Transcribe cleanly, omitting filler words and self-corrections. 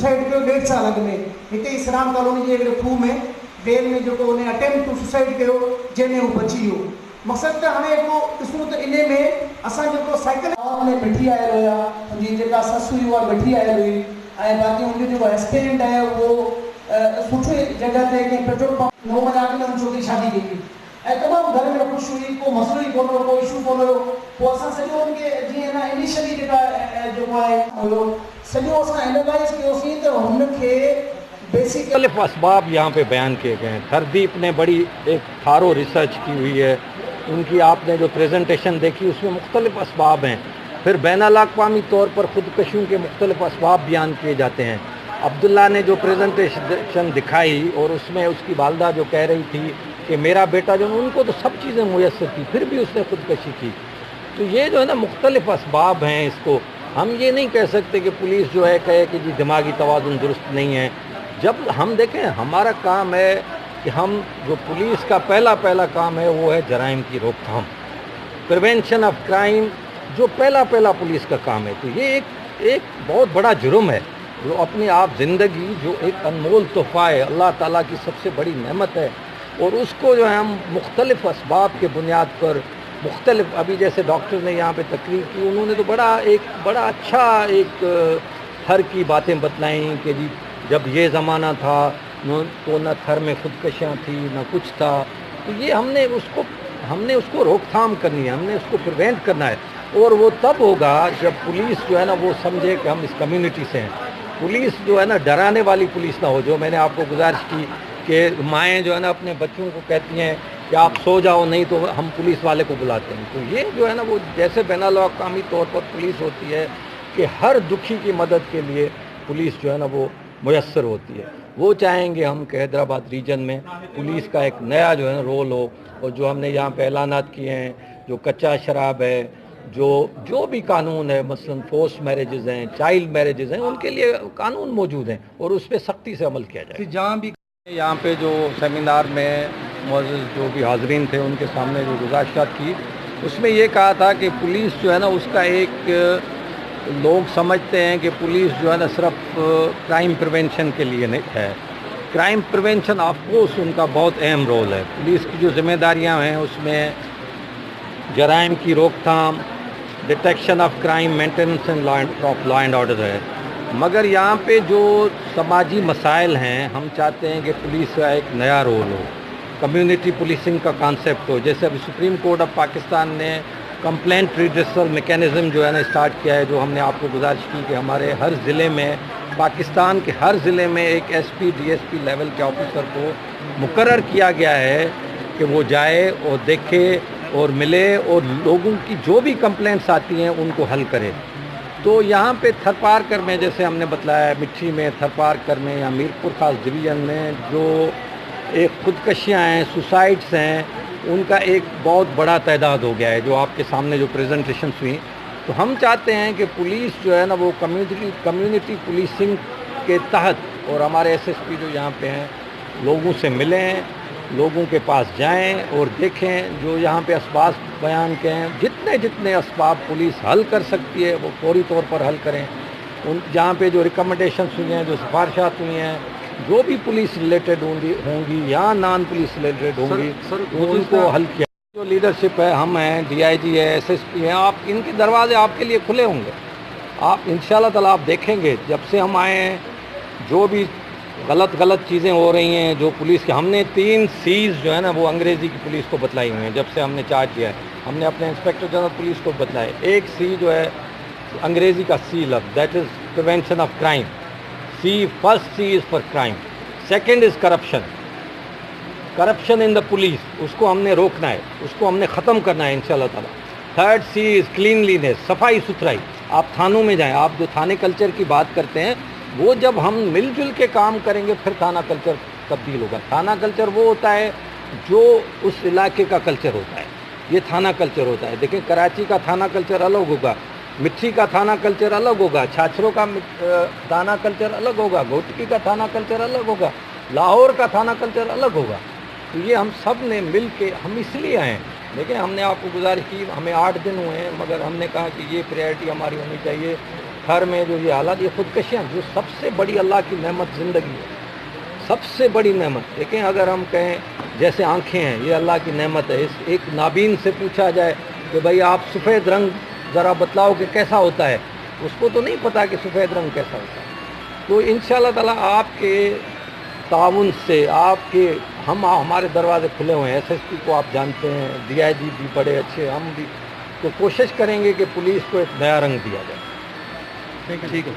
Suicide कयो 1.5 साल अॻु में हिते इस्लाम कॉलोनी जे हिकिड़े खूह में बेल में जेको उन अटेम्प्ट टू सुसाइड कयो जंहिंमें हू बची वियो। मक़सदु त हाणे को ॾिसूं त इन में असां जेको साइकिल में बिठी आयल हुया, मुंहिंजी जेका ससु हुई उहा बिठी आयल हुई ऐं बाक़ी हुनजो जेको एक्सपेरिमेंट आहे उहो सुठे जॻह ते कंहिं पेट्रोल पंप 9 कलाक में हुन छोकिरी शादी कई हुई ऐं तमामु घर में ख़ुशि हुई, को मसइलो ई कोन हुयो, को इशू कोन हुयो। पोइ असां सॼो हुनखे जीअं न इनिशियली जेको आहे हुयो सॼो असां एनालाइज़ कयोसीं त हुनखे मुख्तलिफ असबाब यहाँ पे बयान किए गए हैं। थरदीप ने बड़ी एक थारो रिसर्च की हुई है, उनकी आपने जो प्रेजेंटेशन देखी उसमें मुख्तलिफ असबाब हैं। फिर बैनुल-अक़वामी तौर पर ख़ुदकशियों के मुख्तलिफ असबाब बयान किए जाते हैं। अब्दुल्ला ने जो प्रेजेंटेशन दिखाई और उसमें उसकी वालदा जो कह रही थी कि मेरा बेटा जो उनको तो सब चीज़ें मुयस्सर थी फिर भी उसने ख़ुदकशी की। तो ये जो है ना मुख्तलिफ असबाब हैं, इसको हम ये नहीं कह सकते कि पुलिस जो है कहे कि जी दिमागी तवाज़ुन दुरुस्त नहीं है। जब हम देखें हमारा काम है कि हम जो पुलिस का पहला काम है वो है जराइम की रोकथाम, प्रिवेंशन ऑफ क्राइम, जो पहला पुलिस का काम है। तो ये एक बहुत बड़ा जुर्म है जो अपनी आप ज़िंदगी जो एक अनमोल तोहफ़ा है, अल्लाह ताला की सबसे बड़ी नेमत है, और उसको जो है हम मुख्तलिफ असबाब के बुनियाद पर मुख्तलिफ, अभी जैसे डॉक्टर ने यहाँ पे तकरीर की, उन्होंने तो बड़ा अच्छा एक थर की बातें बतलाई कि जी जब ये ज़माना था तो न थर में खुदकशियाँ थी न कुछ था। तो ये हमने उसको रोकथाम करनी है, हमने उसको प्रिवेंट करना है, और वो तब होगा जब पुलिस जो है ना वो समझे कि हम इस कम्युनिटी से हैं। पुलिस जो है ना डराने वाली पुलिस ना हो, जो मैंने आपको गुजारिश की कि माएँ जो है ना अपने बच्चों को कहती हैं कि आप सो जाओ नहीं तो हम पुलिस वाले को बुलाते हैं। तो ये जो है ना वो जैसे बैनुल-अक़वामी तौर पर पुलिस होती है कि हर दुखी की मदद के लिए पुलिस जो है ना वो मुयस्सर होती है, वो चाहेंगे हम कि हैदराबाद रीजन में पुलिस का एक नया जो है ना रोल हो। और जो हमने यहाँ पे ऐलानात किए हैं, जो कच्चा शराब है, जो भी कानून है, मसलन फोर्स मैरिजेज़ हैं, चाइल्ड मैरिजेज़ हैं, उनके लिए कानून मौजूद हैं और उस पर सख्ती से अमल किया जाए। जहाँ भी यहाँ पे जो सेमिनार में मौजूद जो भी हाज़रीन थे उनके सामने जो गुज़ारिशात की, उसमें ये कहा था कि पुलिस जो है ना उसका एक, लोग समझते हैं कि पुलिस जो है ना सिर्फ क्राइम प्रिवेंशन के लिए नहीं है। क्राइम प्रिवेंशन ऑफ कोर्स उनका बहुत अहम रोल है। पुलिस की जो जिम्मेदारियां हैं उसमें जराइम की रोकथाम, detection of crime, maintenance of law and order है। मगर यहाँ पे जो समाजी मसाइल हैं, हम चाहते हैं कि पुलिस का एक नया रोल हो, कम्युनिटी पुलिसिंग का कॉन्सेप्ट हो। जैसे अभी सुप्रीम कोर्ट ऑफ पाकिस्तान ने कंप्लेंट रिड्रेसल मैकेनिज़्म जो है ना स्टार्ट किया है, जो हमने आपको गुजारिश की कि हमारे हर ज़िले में, पाकिस्तान के हर ज़िले में एक SP DSP लेवल के ऑफिसर को मुकर्रर किया गया है कि वो जाए और देखे और मिले और लोगों की जो भी कंप्लेंट्स आती हैं उनको हल करे। तो यहाँ पे थरपारकर में जैसे हमने बतलाया, मिट्टी में, थरपारकर में या मीरपुर खास डिवीज़न में जो एक खुदकशियाँ हैं, सुसाइड्स हैं, उनका एक बहुत बड़ा तादाद हो गया है, जो आपके सामने जो प्रेजेंटेशन हुई। तो हम चाहते हैं कि पुलिस जो है ना वो कम्युनिटी पुलिसिंग के तहत, और हमारे SSP जो यहाँ पे हैं लोगों से मिलें, लोगों के पास जाएं और देखें जो यहाँ पे असबाब बयान के हैं, जितने असबाब पुलिस हल कर सकती है वो फौरी तौर पर हल करें। उन जहाँ पे जो रिकमेंडेशंस हुई हैं, जो सिफारिशात हुई हैं, जो भी पुलिस रिलेटेड होंगी या नॉन पुलिस रिलेटेड होंगी, उनको हल किया। जो लीडरशिप है, हम हैं, DIG है, SSP हैं, आप इनके दरवाजे आपके लिए खुले होंगे। आप इंशाल्लाह ताला आप देखेंगे जब से हम आए हैं जो भी गलत चीज़ें हो रही हैं, जो पुलिस के, हमने 3 C's जो है ना वो अंग्रेज़ी की पुलिस को बतलाई हुई हैं। जब से हमने चार्ज किया है हमने अपने इंस्पेक्टर जनरल पुलिस को बतलाए। एक C जो है अंग्रेज़ी का C लफ्ज़, that is prevention of crime. First C is for crime, second is corruption in the police, उसको हमने रोकना है, उसको हमने ख़त्म करना है इंशाल्लाह ताला। थर्ड C इज़ क्लीनलीनेस, सफाई सुथराई। आप थानों में जाएं, आप जो थाने कल्चर की बात करते हैं, वो जब हम मिलजुल के काम करेंगे फिर थाना कल्चर तब्दील होगा। थाना कल्चर वो होता है जो उस इलाके का कल्चर होता है, ये थाना कल्चर होता है। देखें कराची का थाना कल्चर अलग होगा, मिट्टी का थाना कल्चर अलग होगा, छाछरों का थाना कल्चर अलग होगा, घोटकी का थाना कल्चर अलग होगा, लाहौर का थाना कल्चर अलग होगा। तो ये हम सब ने मिल के हम इसलिए आए। देखिए हमने आपको गुजारिश की, हमें 8 दिन हुए हैं, मगर हमने कहा कि ये प्रायोरिटी हमारी होनी चाहिए تھر میں جو یہ حالات، یہ خودکشیاں جو سب سے بڑی اللہ کی نعمت زندگی ہے، سب سے بڑی نعمت. دیکھیں اگر ہم کہیں جیسے آنکھیں ہیں یہ اللہ کی نعمت ہے، اس ایک نابین سے پوچھا جائے کہ بھائی آپ سفید رنگ ذرا بتلاؤ کہ کیسا ہوتا ہے، اس کو تو نہیں پتا کہ سفید رنگ کیسا ہوتا ہے. تو انشاءاللہ تعالیٰ آپ کے تعاون سے، آپ کے ہمارے دروازے کھلے ہوئے ہیں. ایس ایس پی کو آپ جانتے ہیں، ڈی آئی جی بھی بڑے اچھے، ہم بھی تو کوشش کریں گے کہ پولیس کو ایک نیا رنگ دیا جائے. ٹھیک ہے.